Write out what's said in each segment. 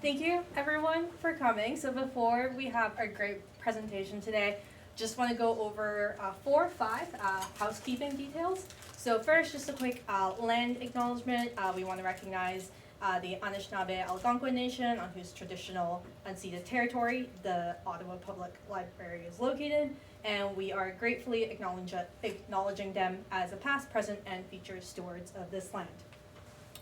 Thank you everyone for coming. So before we have our great presentation today, just want to go over 4 or 5 housekeeping details. So first, just a quick land acknowledgement. We want to recognize the Anishinaabe Algonquin Nation, on whose traditional unceded territory the Ottawa Public Library is located, and we are gratefully acknowledging them as a past, present, and future stewards of this land.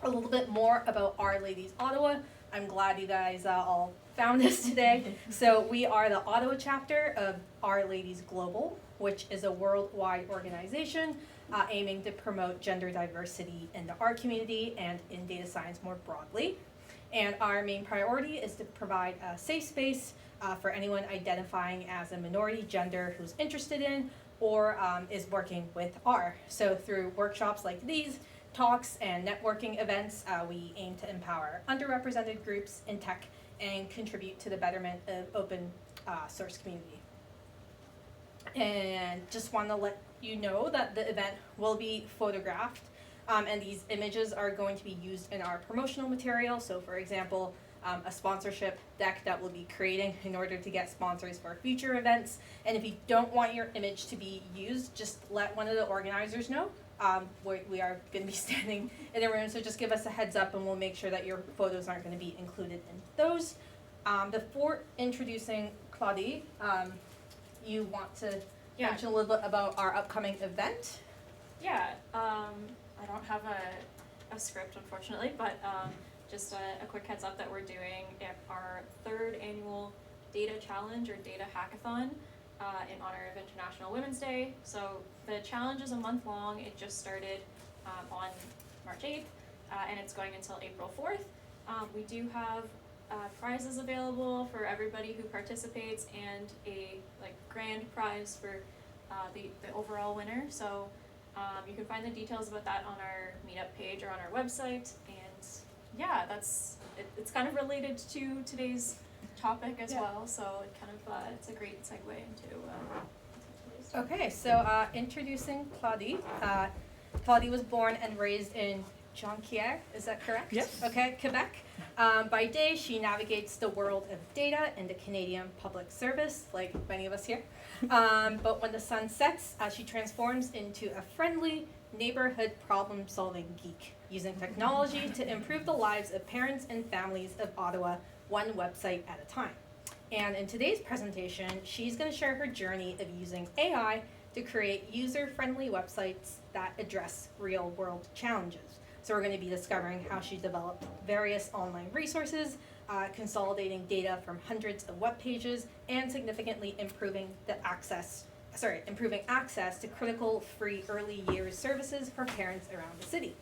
A little bit more about Our Ladies Ottawa. I'm glad you guys all found us today. So we are the Ottawa chapter of Our Ladies Global, which is a worldwide organization aiming to promote gender diversity in the art community and in data science more broadly. And our main priority is to provide a safe space for anyone identifying as a minority gender who's interested in or is working with R. So through workshops like these, talks and networking events, we aim to empower underrepresented groups in tech and contribute to the betterment of open source community. And just want to let you know that the event will be photographed, and these images are going to be used in our promotional material. So for example, a sponsorship deck that we'll be creating in order to get sponsors for future events. And if you don't want your image to be used, just let one of the organizers know. We are going to be standing in a room, so just give us a heads up and we'll make sure that your photos aren't going to be included in those. Before introducing Claudie, you want to mention a little bit about our upcoming event? Yeah, I don't have a script, unfortunately, but just a quick heads up that we're doing our 3rd annual data challenge or data hackathon in honor of International Women's Day. So the challenge is a month long. It just started on March 8th, and it's going until April 4th. We do have prizes available for everybody who participates, and a grand prize for the overall winner. So you can find the details about that on our meetup page or on our website. And yeah, it's kind of related to today's topic as well, so it kind of it's a great segue into today's topic. Okay, so introducing Claudie. Claudie was born and raised in Jonquière, is that correct? Yes. Okay, Quebec. By day, she navigates the world of data in the Canadian public service, like many of us here. But when the sun sets, she transforms into a friendly neighborhood problem-solving geek, using technology to improve the lives of parents and families of Ottawa, one website at a time. And in today's presentation, she's going to share her journey of using AI to create user-friendly websites that address real-world challenges. So we're going to be discovering how she developed various online resources, consolidating data from hundreds of web pages, and significantly improving access to critical free early years services for parents around the city.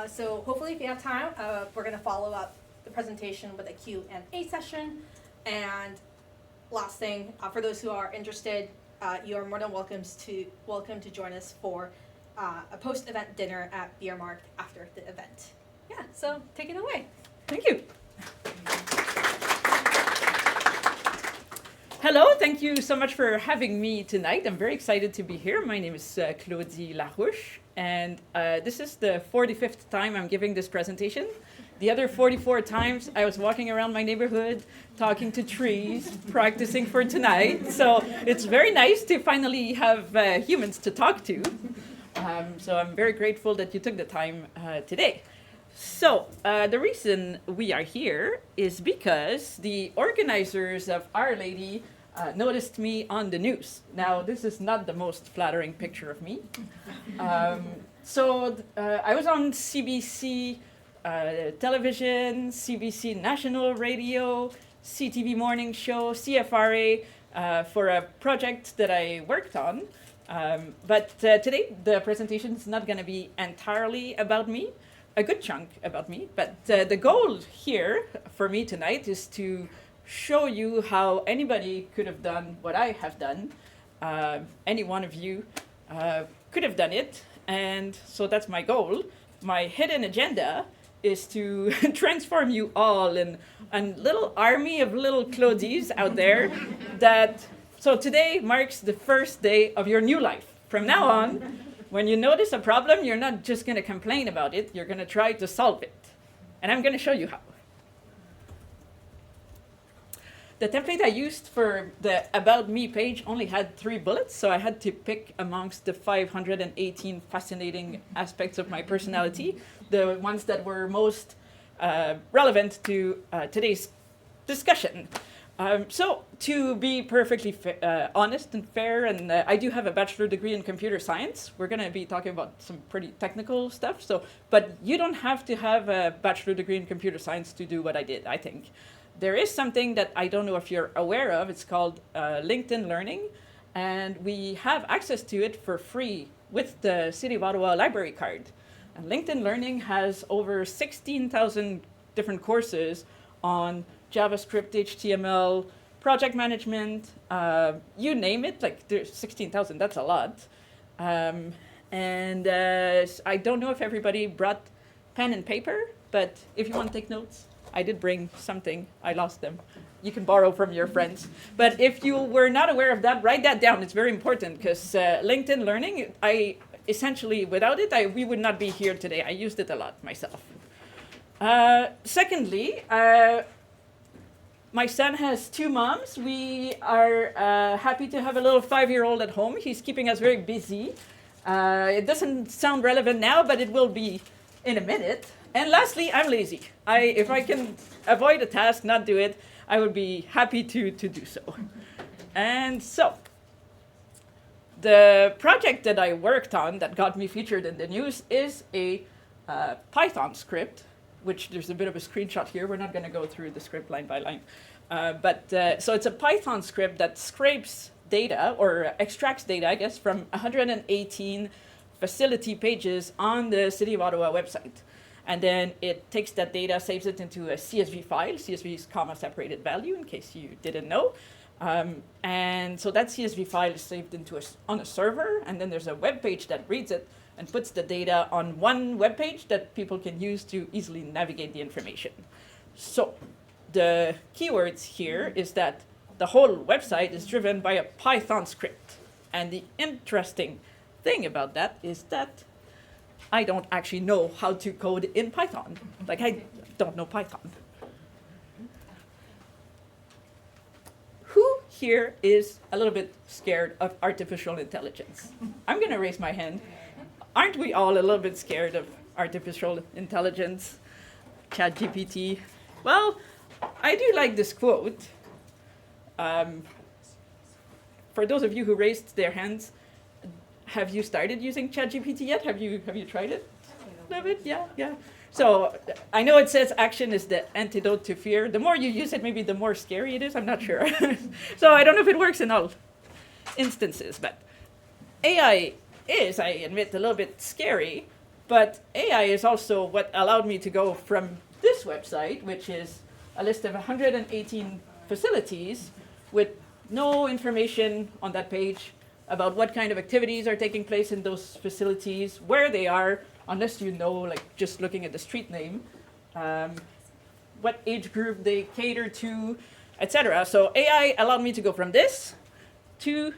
So hopefully, if you have time, we're going to follow up the presentation with a Q&A session. And last thing, for those who are interested, you are more than welcome to join us for a post-event dinner at Beer Markt after the event. Yeah, so take it away. Thank you. Hello, thank you so much for having me tonight. I'm very excited to be here. My name is Claudie Larouche, and this is the 45th time I'm giving this presentation. The other 44 times I was walking around my neighborhood, talking to trees, practicing for tonight. So it's very nice to finally have humans to talk to. So I'm very grateful that you took the time today. So the reason we are here is because the organizers of Our Lady noticed me on the news. Now, this is not the most flattering picture of me. So I was on CBC television, CBC National Radio, CTV Morning Show, CFRA, for a project that I worked on. But today, the presentation is not going to be entirely about me, a good chunk about me. But the goal here for me tonight is to show you how anybody could have done what I have done. Any one of you could have done it. And so that's my goal. My hidden agenda is to transform you all in a little army of little Claudies out there so today marks the first day of your new life. From now on, when you notice a problem, you're not just going to complain about it, you're going to try to solve it. And I'm going to show you how. the template I used for the About Me page only had 3 bullets, so I had to pick amongst the 518 fascinating aspects of my personality, the ones that were most relevant to today's discussion. So to be perfectly honest and fair, and I do have a bachelor degree in computer science. We're going to be talking about some pretty technical stuff. But you don't have to have a bachelor degree in computer science to do what I did, I think. There is something that I don't know if you're aware of. It's called LinkedIn Learning, and we have access to it for free with the City of Ottawa library card. And LinkedIn Learning has over 16,000 different courses on JavaScript, HTML, project management, you name it, like there's 16,000, that's a lot. And I don't know if everybody brought pen and paper, but if you want to take notes, I did bring something, I lost them. You can borrow from your friends. But if you were not aware of that, write that down, it's very important, because LinkedIn Learning, essentially, without it, we would not be here today. I used it a lot myself. Secondly, my son has 2 moms. We are happy to have a little 5-year-old at home. He's keeping us very busy. It doesn't sound relevant now, but it will be in a minute. And lastly, I'm lazy. If I can avoid a task, not do it, I would be happy to do so. And so, the project that I worked on that got me featured in the news is a Python script, which there's a bit of a screenshot here. We're not going to go through the script line by line. So it's a Python script that scrapes data, or extracts data, I guess, from 118 facility pages on the City of Ottawa website. And then it takes that data, saves it into a CSV file. CSV is comma-separated value, in case you didn't know. And so that CSV file is saved on a server, and then there's a web page that reads it and puts the data on one web page that people can use to easily navigate the information. So the keywords here is that the whole website is driven by a Python script. And the interesting thing about that is that I don't actually know how to code in Python. Like, I don't know Python. Who here is a little bit scared of artificial intelligence? I'm going to raise my hand. Aren't we all a little bit scared of artificial intelligence, ChatGPT? Well, I do like this quote. For those of you who raised their hands, have you started using ChatGPT yet? Have you tried it? A little bit, yeah. So I know it says action is the antidote to fear. The more you use it, maybe the more scary it is. I'm not sure. So I don't know if it works in all instances, but AI is, I admit, a little bit scary, but AI is also what allowed me to go from this website, which is a list of 118 facilities with no information on that page about what kind of activities are taking place in those facilities, where they are, unless you know, like just looking at the street name, what age group they cater to, etc. So AI allowed me to go from this to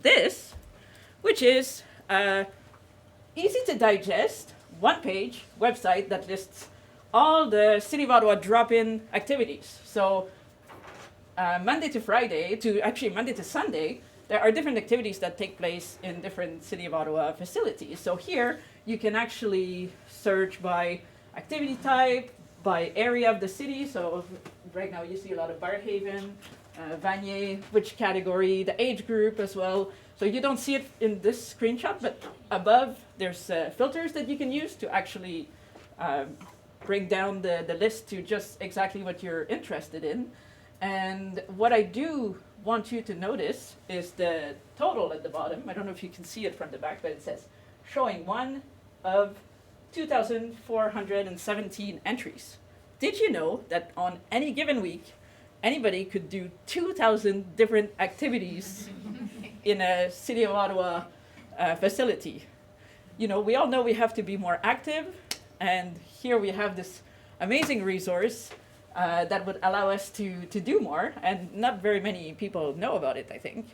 this, which is easy to digest, one-page website that lists all the City of Ottawa drop-in activities. So Monday to Sunday, there are different activities that take place in different City of Ottawa facilities. So here, you can actually search by activity type, by area of the city. So right now you see a lot of Barhaven, Vanier, which category, the age group as well. So you don't see it in this screenshot, but above there's filters that you can use to actually bring down the list to just exactly what you're interested in. And what I do want you to notice is the total at the bottom. I don't know if you can see it from the back, but it says showing one of 2,417 entries. Did you know that on any given week, anybody could do 2,000 different activities in a City of Ottawa facility? You know, we all know we have to be more active, and here we have this amazing resource that would allow us to do more, and not very many people know about it, I think.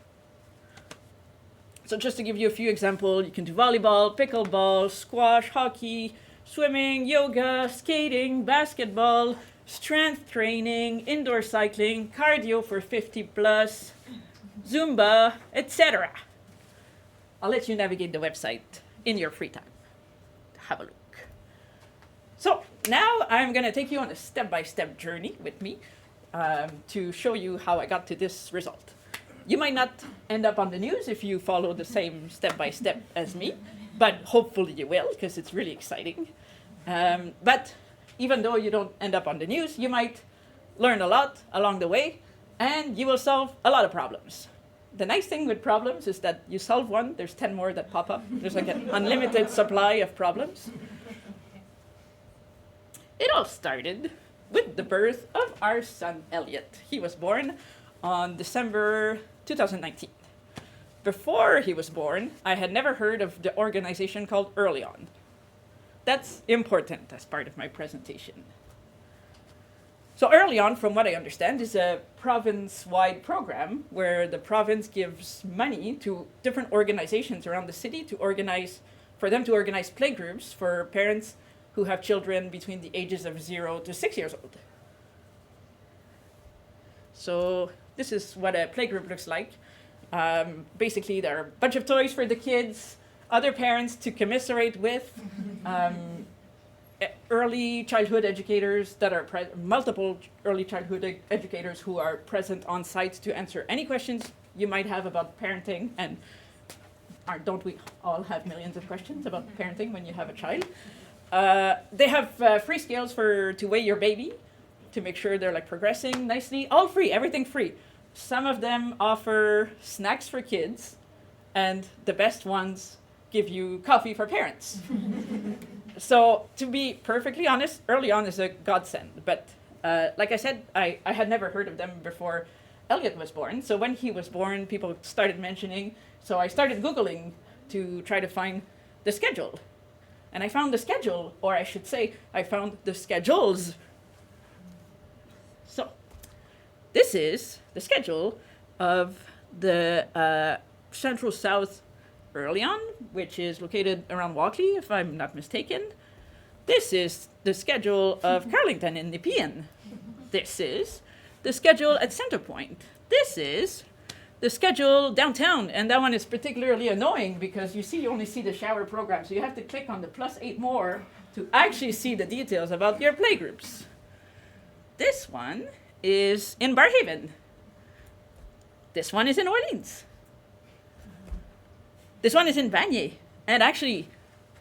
So just to give you a few examples, you can do volleyball, pickleball, squash, hockey, swimming, yoga, skating, basketball, strength training, indoor cycling, cardio for 50 plus, Zumba, etc. I'll let you navigate the website in your free time. Have a look. So now I'm going to take you on a step-by-step journey with me to show you how I got to this result. You might not end up on the news if you follow the same step-by-step as me, but hopefully you will, because it's really exciting. But even though you don't end up on the news, you might learn a lot along the way, and you will solve a lot of problems. The nice thing with problems is that you solve one, there's 10 more that pop up. There's like an unlimited supply of problems. It all started with the birth of our son, Elliot. He was born on December 2019. Before he was born, I had never heard of the organization called Early On. That's important as part of my presentation. So Early On, from what I understand, is a province-wide program where the province gives money to different organizations around the city for them to organize playgroups for parents who have children between the ages of 0 to 6 years old. So this is what a playgroup looks like. Basically, there are a bunch of toys for the kids, other parents to commiserate with, early childhood educators that are multiple early childhood educators who are present on site to answer any questions you might have about parenting. And don't we all have millions of questions about parenting when you have a child? They have free scales to weigh your baby to make sure they're like progressing nicely. All free, everything free. Some of them offer snacks for kids, and the best ones give you coffee for parents. So to be perfectly honest, Early On is a godsend. But like I said, I had never heard of them before Elliot was born. So when he was born, people started mentioning. So I started Googling to try to find the schedule. And I found the schedule, or I should say, I found the schedules. So this is the schedule of the Central South Early On, which is located around Walkley, if I'm not mistaken. This is the schedule of Carlington in Nepean. This is the schedule at Centrepoint. This is the schedule downtown, and that one is particularly annoying because you only see the shower program, so you have to click on the +8 more to actually see the details about your playgroups. This one is in Barrhaven. This one is in Orleans. This one is in Vanier. And actually,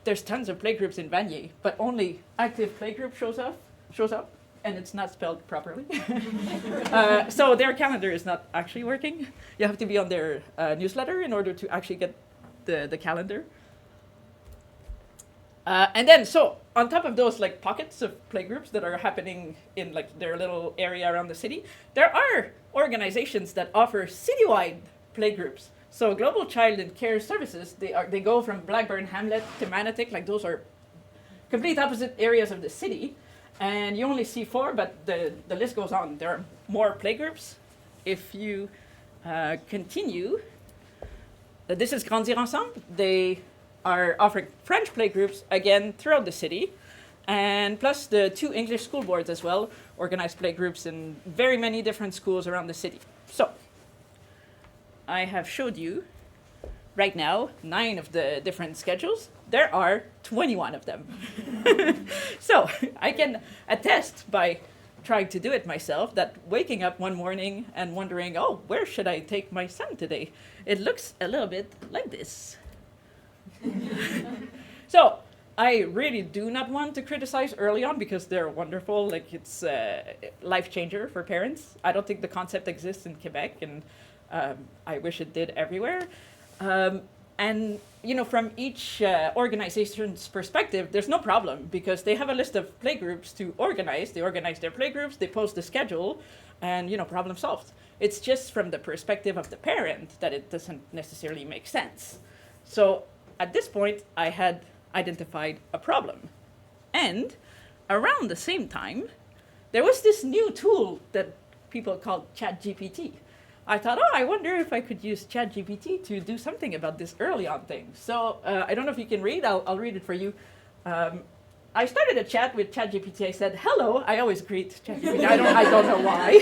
there's tons of playgroups in Vanier, but only active playgroup shows up, and it's not spelled properly. So their calendar is not actually working. You have to be on their newsletter in order to actually get the calendar. And then, so on top of those like pockets of playgroups that are happening in like their little area around the city, there are organizations that offer citywide playgroups. So Global Child and Care Services, they go from Blackburn, Hamlet to Manotick, like those are complete opposite areas of the city. And you only see 4, but the list goes on. There are more playgroups. If you continue, this is Grandir Ensemble. They are offering French playgroups, again, throughout the city. And plus the 2 English school boards as well organize playgroups in very many different schools around the city. So I have showed you right now 9 of the different schedules. There are 21 of them. So I can attest by trying to do it myself that waking up one morning and wondering, oh, where should I take my son today? It looks a little bit like this. So I really do not want to criticize Early On because they're wonderful. Like it's a life changer for parents. I don't think the concept exists in Quebec, and I wish it did everywhere. And you know, from each organization's perspective, there's no problem because they have a list of playgroups to organize. They organize their playgroups, they post the schedule, and you know, problem solved. It's just from the perspective of the parent that it doesn't necessarily make sense. So at this point, I had identified a problem. And around the same time, there was this new tool that people called ChatGPT. I thought, oh, I wonder if I could use ChatGPT to do something about this Early On thing. So I don't know if you can read. I'll read it for you. I started a chat with ChatGPT. I said, hello. I always greet ChatGPT. I don't know why.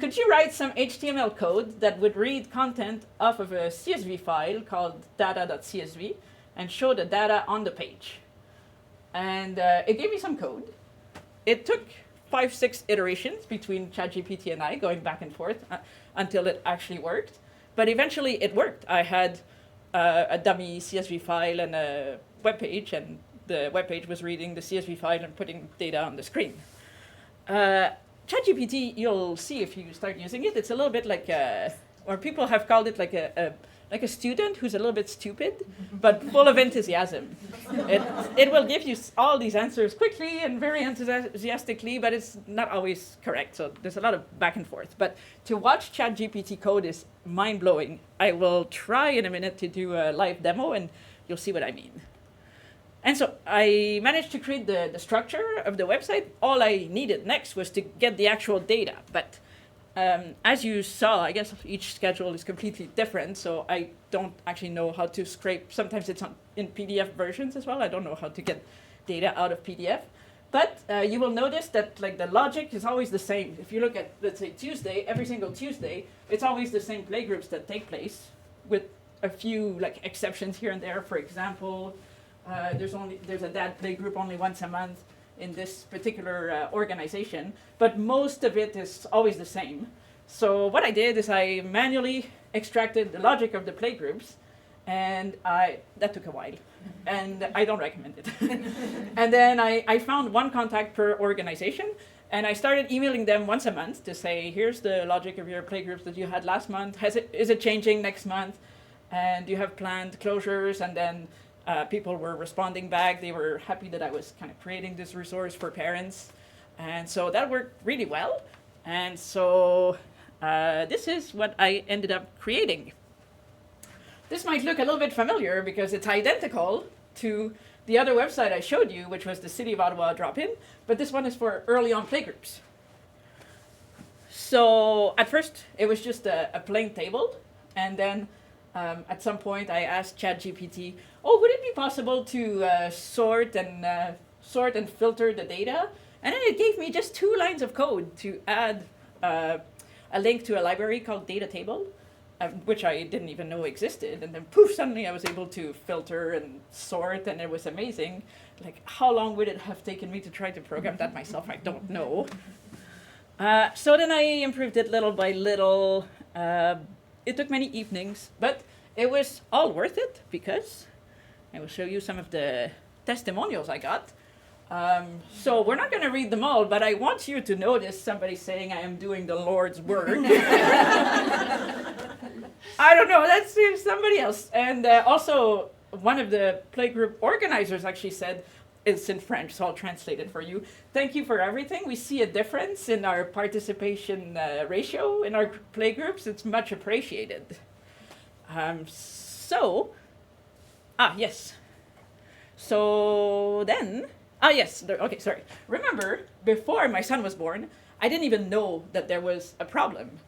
Could you write some HTML code that would read content off of a CSV file called data.csv and show the data on the page? And it gave me some code. It took 5-6 iterations between ChatGPT and I, going back and forth until it actually worked. But eventually it worked. I had a dummy CSV file and a web page, and the web page was reading the CSV file and putting data on the screen. ChatGPT, you'll see if you start using it, it's a little bit like or people have called it like a student who's a little bit stupid, but full of enthusiasm. It will give you all these answers quickly and very enthusiastically, but it's not always correct. So there's a lot of back and forth. But to watch ChatGPT code is mind-blowing. I will try in a minute to do a live demo, and you'll see what I mean. And so I managed to create the structure of the website. All I needed next was to get the actual data. But as you saw, I guess each schedule is completely different, so I don't actually know how to scrape. Sometimes it's in PDF versions as well. I don't know how to get data out of PDF. But you will notice that like the logic is always the same. If you look at, let's say, Tuesday, every single Tuesday, it's always the same playgroups that take place, with a few like exceptions here and there. For example, there's a dad play group only once a month in this particular organization, but most of it is always the same. So what I did is I manually extracted the logic of the play groups, and that took a while, and I don't recommend it. And then I found one contact per organization, and I started emailing them once a month to say, here's the logic of your play groups that you had last month. Is it changing next month? And do you have planned closures? And then people were responding back. They were happy that I was kind of creating this resource for parents. And so that worked really well. And so this is what I ended up creating. This might look a little bit familiar because it's identical to the other website I showed you, which was the City of Ottawa drop-in, but this one is for early on playgroups. So at first, it was just a plain table, and then at some point I asked ChatGPT, would it be possible to sort and filter the data? And then it gave me just 2 lines of code to add a link to a library called Data Table, which I didn't even know existed. And then poof, suddenly I was able to filter and sort, and it was amazing. Like, how long would it have taken me to try to program that myself? I don't know. So then I improved it little by little. It took many evenings, but it was all worth it because I will show you some of the testimonials I got. So we're not going to read them all, but I want you to notice somebody saying I am doing the Lord's work. I don't know, that's somebody else. And also, one of the playgroup organizers actually said, it's in French, so I'll translate it for you. Thank you for everything. We see a difference in our participation ratio in our playgroups. It's much appreciated. Yes. So then, okay, sorry. Remember, before my son was born, I didn't even know that there was a problem.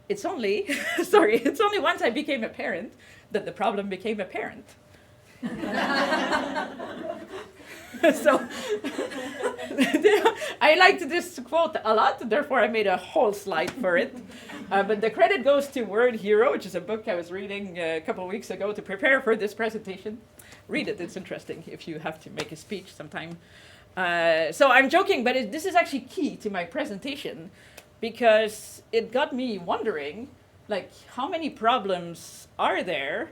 It's only once I became a parent that the problem became apparent. So I liked this quote a lot, therefore I made a whole slide for it. But the credit goes to Word Hero, which is a book I was reading a couple of weeks ago to prepare for this presentation. Read it, it's interesting if you have to make a speech sometime. So I'm joking, but this is actually key to my presentation because it got me wondering, like, how many problems are there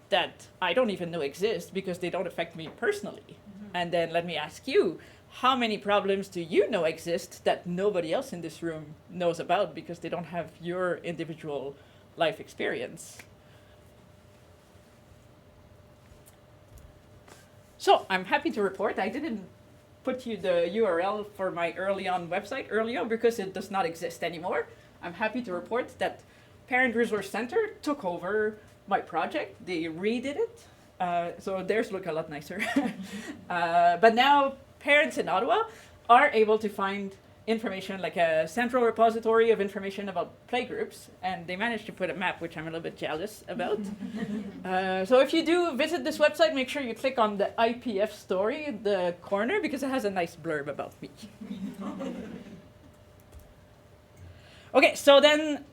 that I don't even know exist because they don't affect me personally? Mm-hmm. And then let me ask you, how many problems do you know exist that nobody else in this room knows about because they don't have your individual life experience? So I'm happy to report I didn't put you the URL for my early on website earlier because it does not exist anymore. I'm happy to report that Parent Resource Center took over my project. They redid it, so theirs look a lot nicer. But now parents in Ottawa are able to find information, like a central repository of information about playgroups, and they managed to put a map, which I'm a little bit jealous about. So if you do visit this website, make sure you click on the IPF story in the corner, because it has a nice blurb about me. Okay, so then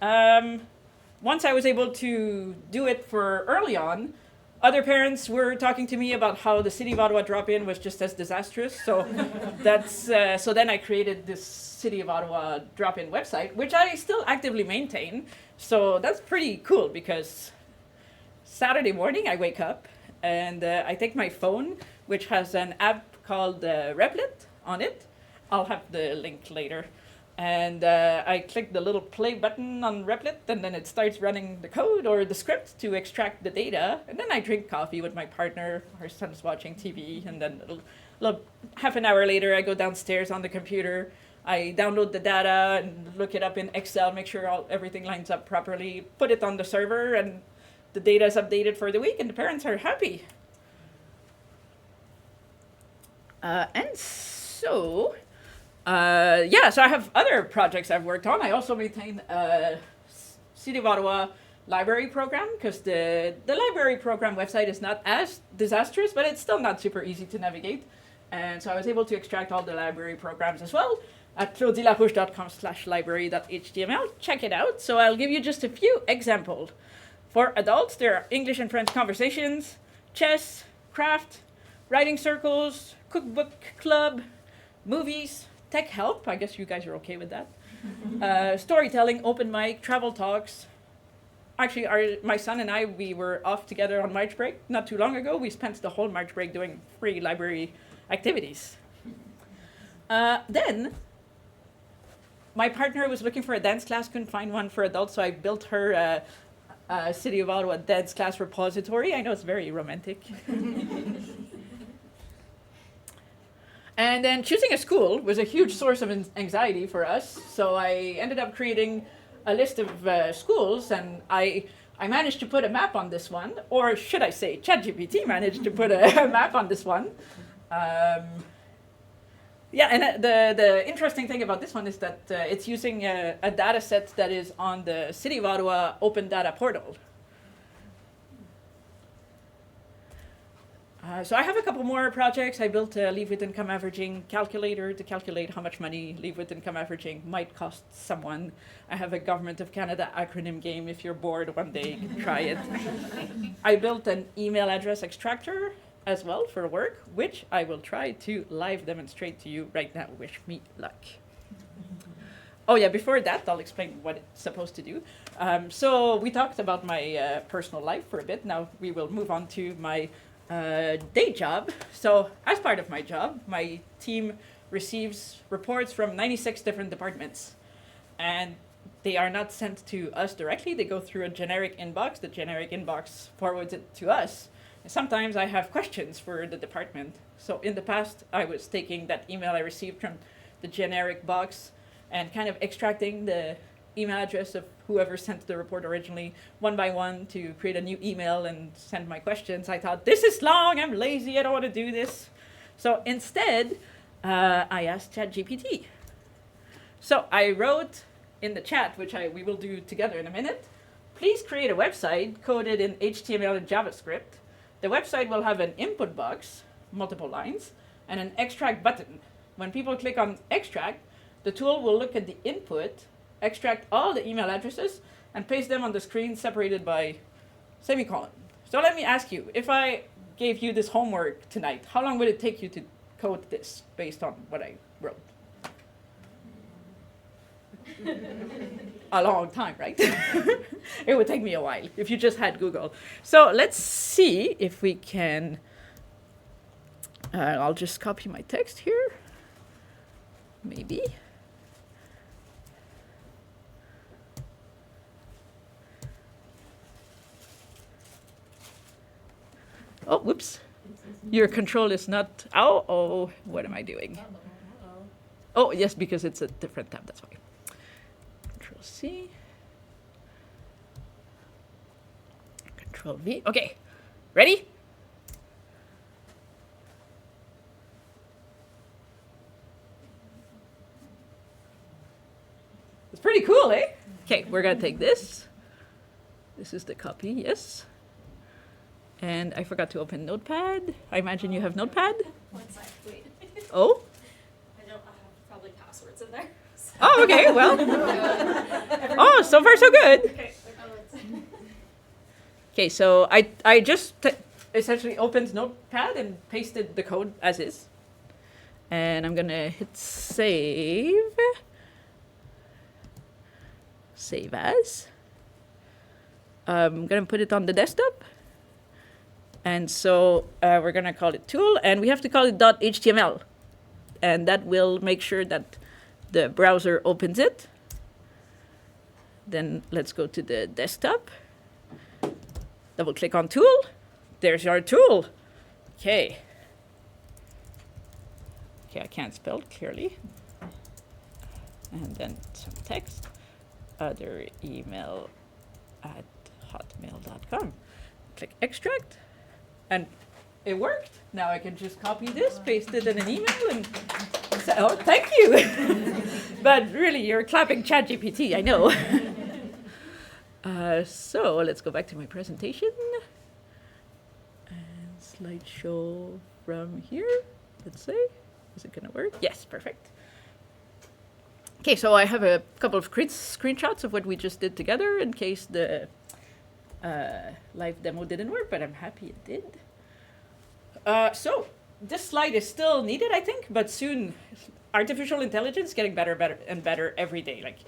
once I was able to do it for early on, other parents were talking to me about how the City of Ottawa drop-in was just as disastrous. So so then I created this City of Ottawa drop-in website, which I still actively maintain. So that's pretty cool, because Saturday morning I wake up and I take my phone, which has an app called Replit on it. I'll have the link later. And I click the little play button on Replit, and then it starts running the code or the script to extract the data. And then I drink coffee with my partner. Our son's watching TV, and then half an hour later, I go downstairs on the computer. I download the data and look it up in Excel, make sure everything lines up properly, put it on the server, and the data is updated for the week, and the parents are happy. And so... so I have other projects I've worked on. I also maintain a City of Ottawa library program, because the library program website is not as disastrous, but it's still not super easy to navigate. And so I was able to extract all the library programs as well at claudieLarouche.com/library.html. Check it out. So I'll give you just a few examples. For adults, there are English and French conversations, chess, craft, writing circles, cookbook club, movies, tech help, I guess you guys are okay with that. Storytelling, open mic, travel talks. Actually, my son and I, we were off together on March break not too long ago. We spent the whole March break doing free library activities. Then, my partner was looking for a dance class, couldn't find one for adults, so I built her a City of Ottawa dance class repository. I know it's very romantic. And then choosing a school was a huge source of anxiety for us. So I ended up creating a list of schools, and I managed to put a map on this one, or should I say, ChatGPT managed to put a map on this one. And the interesting thing about this one is that it's using a data set that is on the City of Ottawa Open Data Portal. So I have a couple more projects. I built a leave with income averaging calculator to calculate how much money leave with income averaging might cost someone. I have a Government of Canada acronym game. If you're bored one day, you can try it. I built an email address extractor as well for work, which I will try to live demonstrate to you right now. Wish me luck. Oh yeah, before that, I'll explain what it's supposed to do. So we talked about my personal life for a bit. Now we will move on to my day job. So as part of my job, my team receives reports from 96 different departments, and they are not sent to us directly. They go through a generic inbox. The generic inbox forwards it to us. And sometimes I have questions for the department. So in the past, I was taking that email I received from the generic box and kind of extracting the email address of whoever sent the report originally, one by one, to create a new email and send my questions. I thought, this is long, I'm lazy, I don't want to do this. So instead, I asked ChatGPT. So I wrote in the chat, which we will do together in a minute, please create a website coded in HTML and JavaScript. The website will have an input box, multiple lines, and an extract button. When people click on extract, the tool will look at the input, extract all the email addresses, and paste them on the screen separated by semicolon. So let me ask you, if I gave you this homework tonight, how long would it take you to code this based on what I wrote? A long time, right? It would take me a while if you just had Google. So let's see if we can, I'll just copy my text here, maybe. Oh, whoops. Your control is not, oh, what am I doing? Oh, yes, because it's a different tab, that's why. Control C. Control V. Okay, ready? It's pretty cool, eh? Okay, we're gonna take this. This is the copy, yes. And I forgot to open Notepad. I imagine you have Notepad? One sec, wait. Oh? I have probably passwords in there. So. Oh, okay, well. Oh, so far so good. Okay. Okay, so I just essentially opened Notepad and pasted the code as is. And I'm gonna hit save. Save as. I'm gonna put it on the desktop. And so we're gonna call it tool, and we have to call it .html. And that will make sure that the browser opens it. Then let's go to the desktop. Double click on tool. There's our tool. Okay. Okay, I can't spell clearly. And then some text. Other email at hotmail.com. Click extract. And it worked. Now I can just copy this, paste it in an email, and say, oh, thank you. But really, you're clapping ChatGPT, I know. So let's go back to my presentation. And slideshow from here, let's say. Is it gonna work? Yes, perfect. Okay, so I have a couple of screenshots of what we just did together in case the live demo didn't work, but I'm happy it did. So this slide is still needed, I think, but soon artificial intelligence getting better and better every day. Like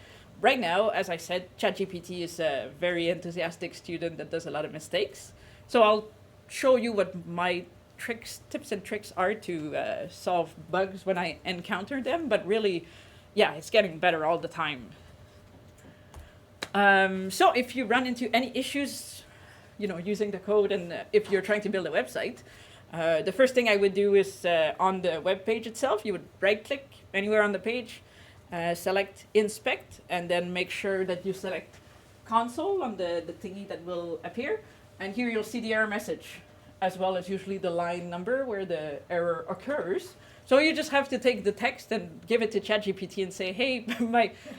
right now, as I said, ChatGPT is a very enthusiastic student that does a lot of mistakes. So I'll show you what my tips and tricks are to solve bugs when I encounter them, but really, yeah, it's getting better all the time. So if you run into any issues, using the code, and if you're trying to build a website, the first thing I would do is on the web page itself, you would right-click anywhere on the page, select inspect, and then make sure that you select console on the thingy that will appear. And here you'll see the error message, as well as usually the line number where the error occurs. So you just have to take the text and give it to ChatGPT and say, hey,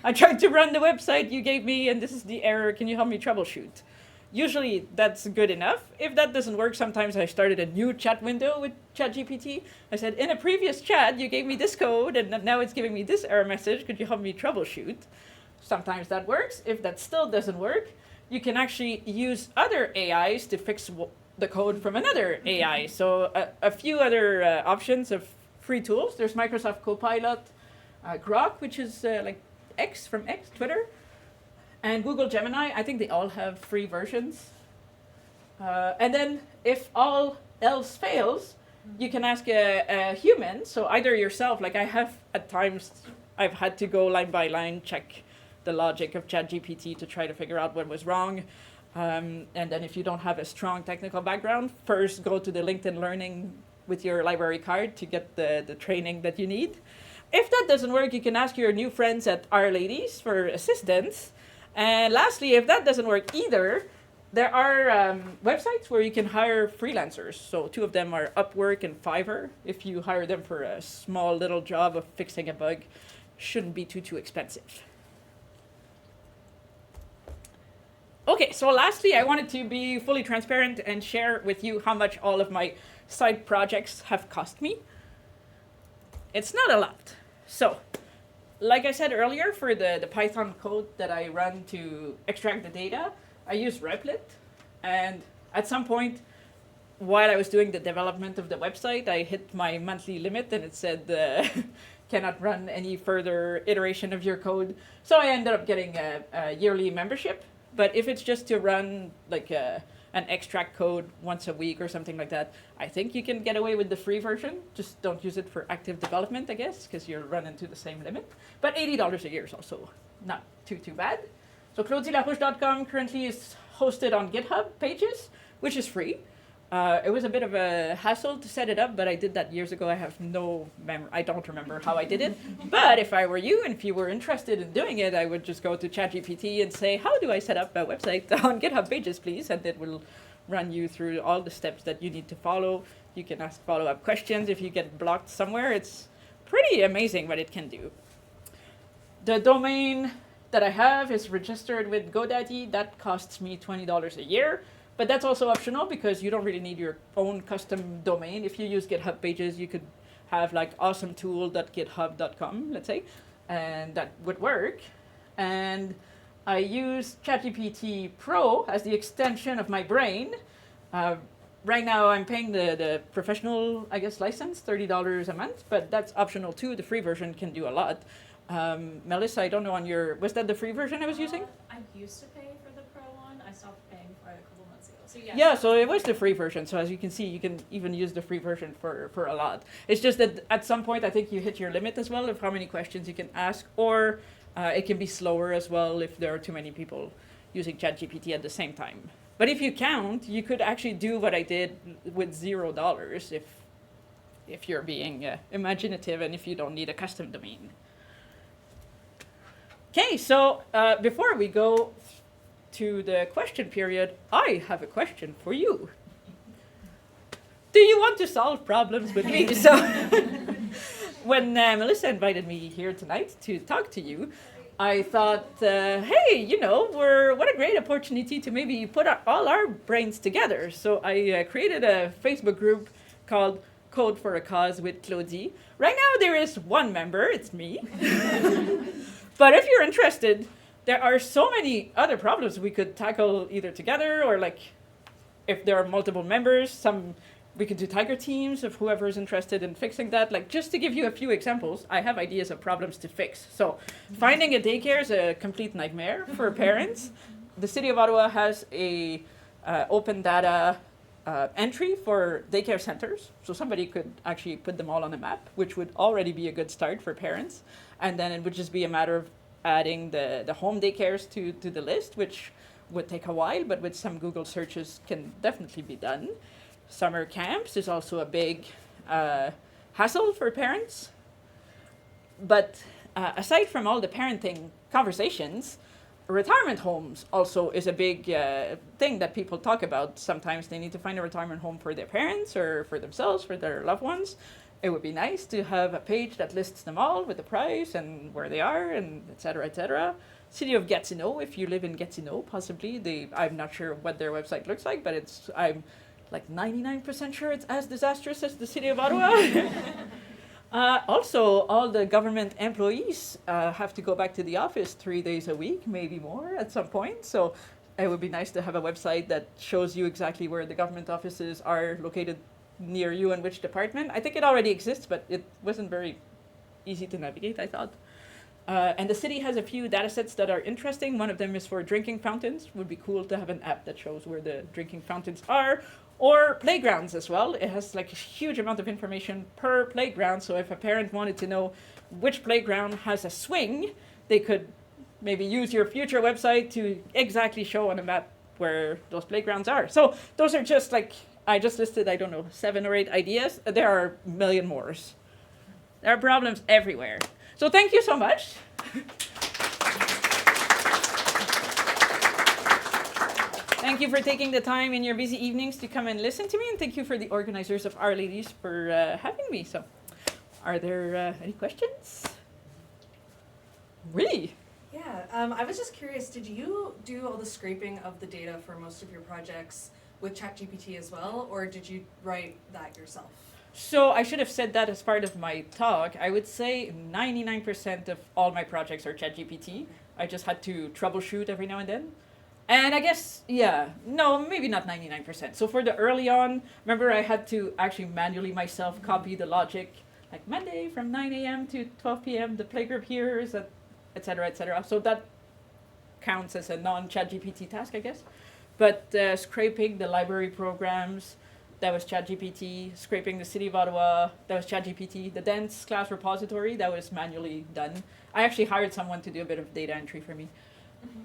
I tried to run the website you gave me, and this is the error. Can you help me troubleshoot? Usually that's good enough. If that doesn't work, sometimes I started a new chat window with ChatGPT. I said, in a previous chat, you gave me this code, and now it's giving me this error message. Could you help me troubleshoot? Sometimes that works. If that still doesn't work, you can actually use other AIs to fix the code from another AI. So a few other options of free tools. There's Microsoft Copilot, Grok, which is like X from Twitter, and Google Gemini. I think they all have free versions. And then if all else fails, you can ask a human. So either yourself, like I have at times, I've had to go line by line, check the logic of ChatGPT to try to figure out what was wrong. And then if you don't have a strong technical background, first go to the LinkedIn Learning with your library card to get the training that you need. If that doesn't work, you can ask your new friends at Our Ladies for assistance. And lastly, if that doesn't work either, there are websites where you can hire freelancers. So two of them are Upwork and Fiverr. If you hire them for a small little job of fixing a bug, shouldn't be too expensive. Okay, so lastly, I wanted to be fully transparent and share with you how much all of my side projects have cost me. It's not a lot. So, like I said earlier, for the Python code that I run to extract the data, I use Replit. And at some point, while I was doing the development of the website, I hit my monthly limit and it said, cannot run any further iteration of your code. So I ended up getting a yearly membership. But if it's just to run like an extract code once a week or something like that, I think you can get away with the free version. Just don't use it for active development, I guess, because you're running to the same limit. But $80 a year is also not too bad. So ClaudieLarouche.com currently is hosted on GitHub pages, which is free. It was a bit of a hassle to set it up, but I did that years ago. I have no memory. I don't remember how I did it. But if I were you and if you were interested in doing it, I would just go to ChatGPT and say, how do I set up a website on GitHub pages, please? And it will run you through all the steps that you need to follow. You can ask follow-up questions if you get blocked somewhere. It's pretty amazing what it can do. The domain that I have is registered with GoDaddy. That costs me $20 a year. But that's also optional because you don't really need your own custom domain. If you use GitHub Pages, you could have like awesometool.github.com, let's say, and that would work. And I use ChatGPT Pro as the extension of my brain. Right now I'm paying the professional, I guess, license, $30 a month, but that's optional too. The free version can do a lot. Melissa, I don't know was that the free version I was using? I used to pay for the Pro one. I stopped paying for it a couple months ago. So Yeah, so it was the free version. So as you can see, you can even use the free version for a lot. It's just that at some point, I think you hit your limit as well of how many questions you can ask, or it can be slower as well if there are too many people using ChatGPT at the same time. But if you count, you could actually do what I did with $0 if you're being imaginative and if you don't need a custom domain. Okay, so before we go to the question period, I have a question for you. Do you want to solve problems with me? So when Melissa invited me here tonight to talk to you, I thought, hey, what a great opportunity to maybe put all our brains together. So I created a Facebook group called Code for a Cause with Claudie. Right now there is one member, it's me. But if you're interested, there are so many other problems we could tackle either together or like if there are multiple members, we could do tiger teams of whoever is interested in fixing that. Like just to give you a few examples, I have ideas of problems to fix. So finding a daycare is a complete nightmare for parents. The city of Ottawa has a open data entry for daycare centers. So somebody could actually put them all on a map, which would already be a good start for parents. And then it would just be a matter of adding the home daycares to the list, which would take a while, but with some Google searches can definitely be done. Summer camps is also a big hassle for parents. But aside from all the parenting conversations, retirement homes also is a big thing that people talk about. Sometimes they need to find a retirement home for their parents or for themselves, for their loved ones. It would be nice to have a page that lists them all with the price and where they are and et cetera, et cetera. City of Gatineau, if you live in Gatineau, possibly. I'm not sure what their website looks like, but I'm like 99% sure it's as disastrous as the city of Ottawa. Also, all the government employees have to go back to the office 3 days a week, maybe more at some point. So it would be nice to have a website that shows you exactly where the government offices are located near you and which department. I think it already exists, but it wasn't very easy to navigate, I thought. And the city has a few data sets that are interesting. One of them is for drinking fountains. It would be cool to have an app that shows where the drinking fountains are. Or playgrounds as well. It has like a huge amount of information per playground. So if a parent wanted to know which playground has a swing, they could maybe use your future website to exactly show on a map where those playgrounds are. So those are just like, I just listed, 7 or 8 ideas. There are a million more. There are problems everywhere. So thank you so much. Thank you for taking the time in your busy evenings to come and listen to me, and thank you for the organizers of Our Ladies for having me. So, are there any questions? Really? Yeah, I was just curious, did you do all the scraping of the data for most of your projects with ChatGPT as well, or did you write that yourself? So I should have said that as part of my talk. I would say 99% of all my projects are ChatGPT. I just had to troubleshoot every now and then. And I guess, maybe not 99%. So for the early on, remember I had to actually manually myself copy the logic, like Monday from 9 a.m. to 12 p.m., the playgroup here is at, et cetera, et cetera. So that counts as a non-ChatGPT task, I guess. But scraping the library programs, that was ChatGPT. Scraping the City of Ottawa, that was ChatGPT. The Dance class repository, that was manually done. I actually hired someone to do a bit of data entry for me.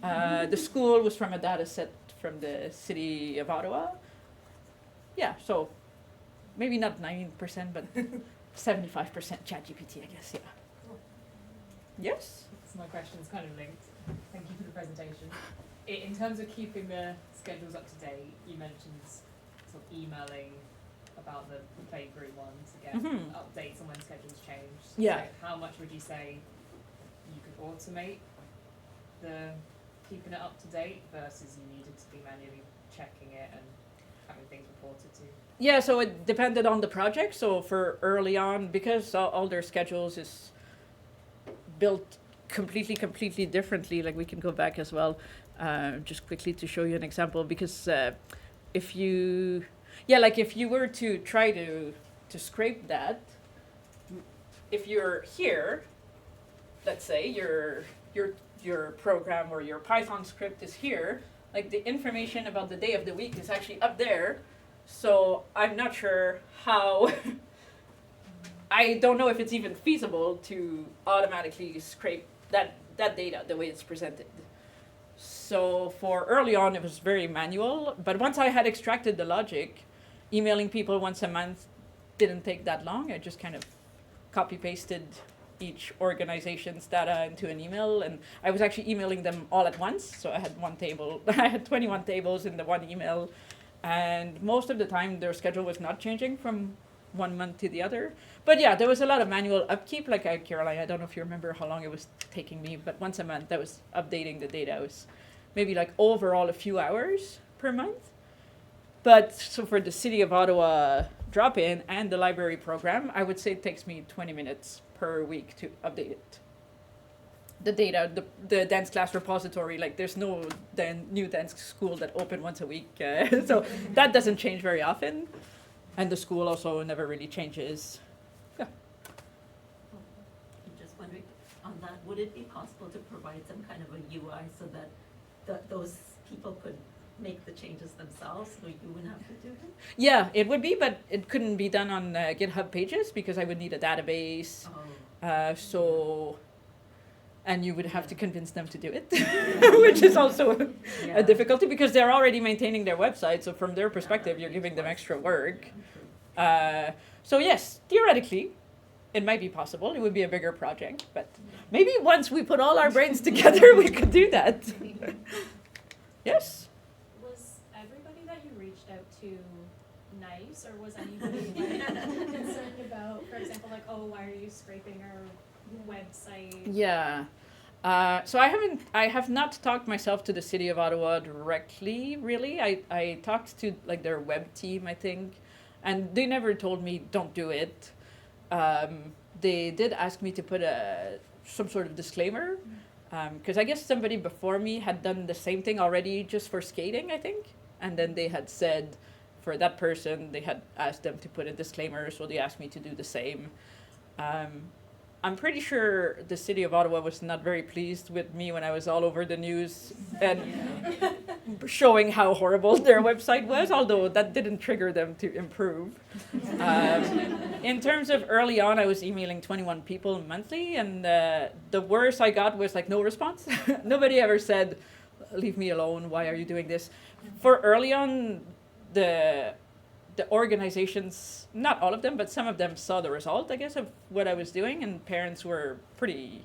The school was from a data set from the City of Ottawa. Yeah, so maybe not 90%, but 75% ChatGPT, I guess, yeah. Yes? So my question's kind of linked. Thank you for the presentation. In terms of keeping the schedules up to date, you mentioned sort of emailing about the playgroup one to get updates on when schedules change. Yeah. So how much would you say you could automate the keeping it up to date versus you needed to be manually checking it and having things reported to? Yeah, so it depended on the project. So for early on, because all their schedules is built completely differently, like we can go back as well, just quickly to show you an example, because if you were to try to scrape that, if you're here, let's say your program or your Python script is here, like the information about the day of the week is actually up there. So I'm not sure how, I don't know if it's even feasible to automatically scrape that data the way it's presented. So for early on, it was very manual, but once I had extracted the logic, emailing people once a month didn't take that long. I just kind of copy-pasted each organization's data into an email, and I was actually emailing them all at once. So I had one table, I had 21 tables in the one email, and most of the time their schedule was not changing from 1 month to the other. But yeah, there was a lot of manual upkeep. Like Caroline, I don't know if you remember how long it was taking me, but once a month I was updating the data. It was maybe like overall a few hours per month. But so for the City of Ottawa drop-in and the library program, I would say it takes me 20 minutes per week to update it. The data, the dance class repository, like there's no new dance school that open once a week. So that doesn't change very often. And the school also never really changes. Yeah. I'm just wondering, on that, would it be possible to provide some kind of a UI so that those people could make the changes themselves, so you wouldn't have to do it? Yeah, it would be, but it couldn't be done on GitHub pages because I would need a database. And you would have to convince them to do it, which is also a difficulty because they're already maintaining their website. So from their perspective, you're giving them extra work. So yes, theoretically, it might be possible. It would be a bigger project, but maybe once we put all our brains together, we could do that. Yes? Was everybody that you reached out to nice, or was anybody like concerned about, for example, like, oh, why are you scraping our website? Yeah. So I have not talked myself to the City of Ottawa directly, really. I talked to like their web team, I think, and they never told me don't do it. They did ask me to put some sort of disclaimer, because I guess somebody before me had done the same thing already just for skating, I think, and then they had said for that person they had asked them to put a disclaimer, so they asked me to do the same. I'm pretty sure the City of Ottawa was not very pleased with me when I was all over the news and showing how horrible their website was, although that didn't trigger them to improve. In terms of early on, I was emailing 21 people monthly, and the worst I got was like no response. Nobody ever said, leave me alone, why are you doing this? For early on, the organizations, not all of them, but some of them saw the result, I guess, of what I was doing, and parents were pretty,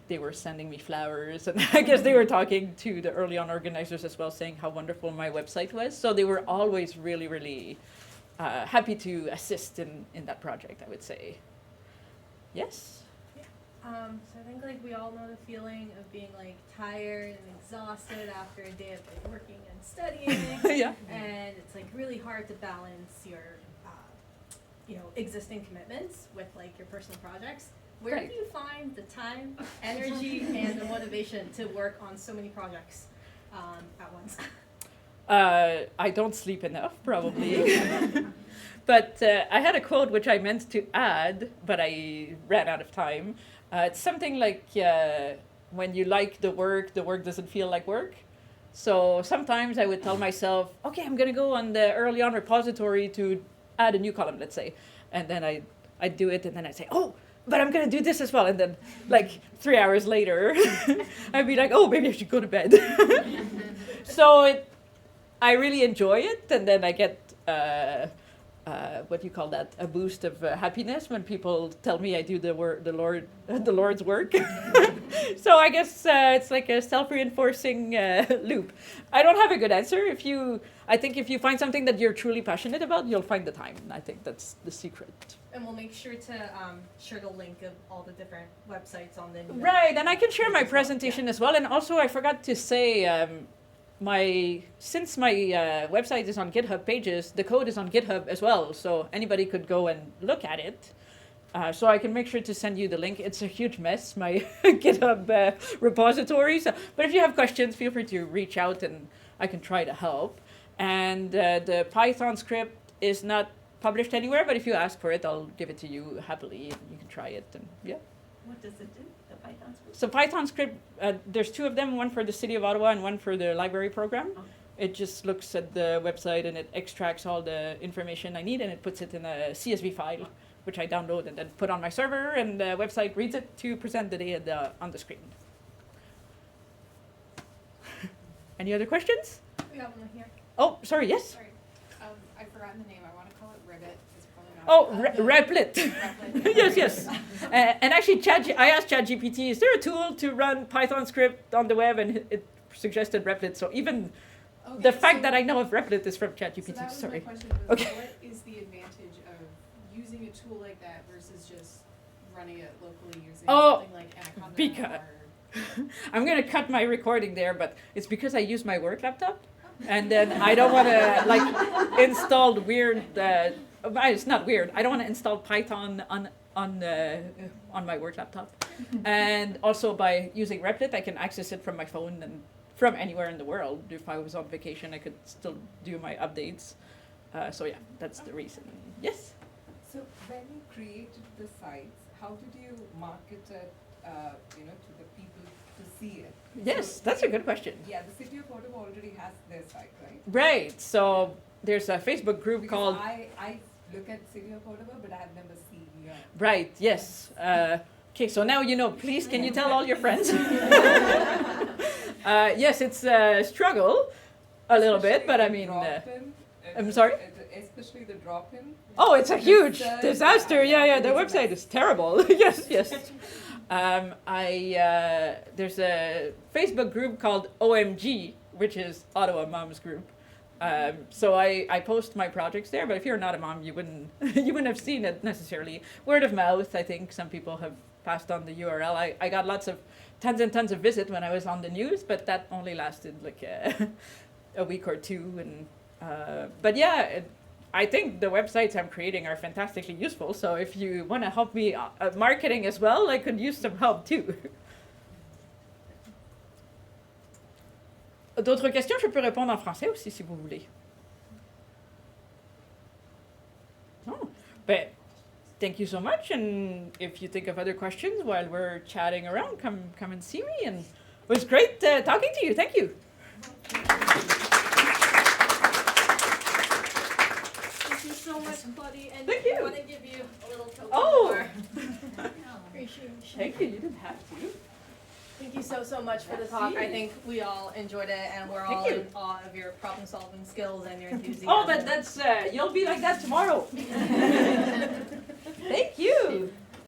they were sending me flowers, and I guess they were talking to the early on organizers as well, saying how wonderful my website was. So they were always really, really happy to assist in that project, I would say. Yes? So I think like we all know the feeling of being like tired and exhausted after a day of like working and studying. Yeah. And it's like really hard to balance your, existing commitments with like your personal projects. Where Right. do you find the time, energy, and the motivation to work on so many projects at once? I don't sleep enough, probably. But I had a quote which I meant to add, but I ran out of time. It's something like, when you like the work doesn't feel like work. So sometimes I would tell myself, okay, I'm going to go on the early on repository to add a new column, let's say. And then I'd do it, and then I'd say, oh, but I'm going to do this as well. And then like 3 hours later, I'd be like, oh, maybe I should go to bed. So I really enjoy it, and then I get what do you call that? A boost of happiness when people tell me I do the Lord's work. So I guess it's like a self-reinforcing loop. I don't have a good answer. I think if you find something that you're truly passionate about, you'll find the time. I think that's the secret. And we'll make sure to share the link of all the different websites on the Right, and I can share my as well, presentation as well. And also, I forgot to say, since my website is on GitHub pages, the code is on GitHub as well, so anybody could go and look at it. So I can make sure to send you the link. It's a huge mess, my GitHub repository. But if you have questions, feel free to reach out and I can try to help. And the Python script is not published anywhere, but if you ask for it, I'll give it to you happily and you can try it. And yeah. What does it do, the Python script? So Python script, there's two of them, one for the City of Ottawa and one for the library program. Oh. It just looks at the website and it extracts all the information I need and it puts it in a CSV file, which I download and then put on my server, and the website reads it to present the data on the screen. Any other questions? We have one here. Oh, sorry, yes? Sorry. I've forgotten the name. I want to call it Ribbit. It's probably not. Oh, Replit. Replit. Yes. And actually, I asked ChatGPT, is there a tool to run Python script on the web? And it suggested Replit. So even Okay, the fact that I know of Replit is from ChatGPT. So that was Sorry. my question. Was Okay. What is the advantage of using a tool like that versus just running it locally using Oh, something like Anaconda because- or I'm going to cut my recording there, but it's because I use my work laptop. And then I don't want to install weird. It's not weird. I don't want to install Python on my work laptop. And also by using Replit, I can access it from my phone and from anywhere in the world. If I was on vacation, I could still do my updates. So yeah, that's the reason. Yes. So when you created the sites, how did you market it, to the people to see it? Yes, So that's a good question. Yeah, the City of Ottawa already has their site, right? Right. So there's a Facebook group Because called. I look at City of Ottawa, but I have never seen your. Right. Yes. Okay. So now you know. Please, can you tell all your friends? Yes, it's a struggle, a little bit, but I mean. I'm sorry? Especially the drop-in. Oh, it's a huge It's, disaster. Yeah. The it's a website mess. is terrible. Yes. There's a Facebook group called OMG, which is Ottawa Moms Group. So I post my projects there, but if you're not a mom, you wouldn't have seen it necessarily. Word of mouth, I think some people have passed on the URL. I got tons and tons of visits when I was on the news, but that only lasted like a week or two. And but yeah, I think the websites I'm creating are fantastically useful. So if you want to help me marketing as well, I could use some help too. D'autres questions? Je peux répondre en français aussi si vous voulez. Oh, but thank you so much. And if you think of other questions while we're chatting around, come and see me. And it was great talking to you. Thank you. Thank you so much, Claudie. And Thank you. I want to give you a little token Oh. for appreciation. Thank you. You didn't have to. Thank you so much for the talk. I think we all enjoyed it, and we're Thank all you. in awe of your problem-solving skills and your enthusiasm. Oh, but that's you'll be like that tomorrow.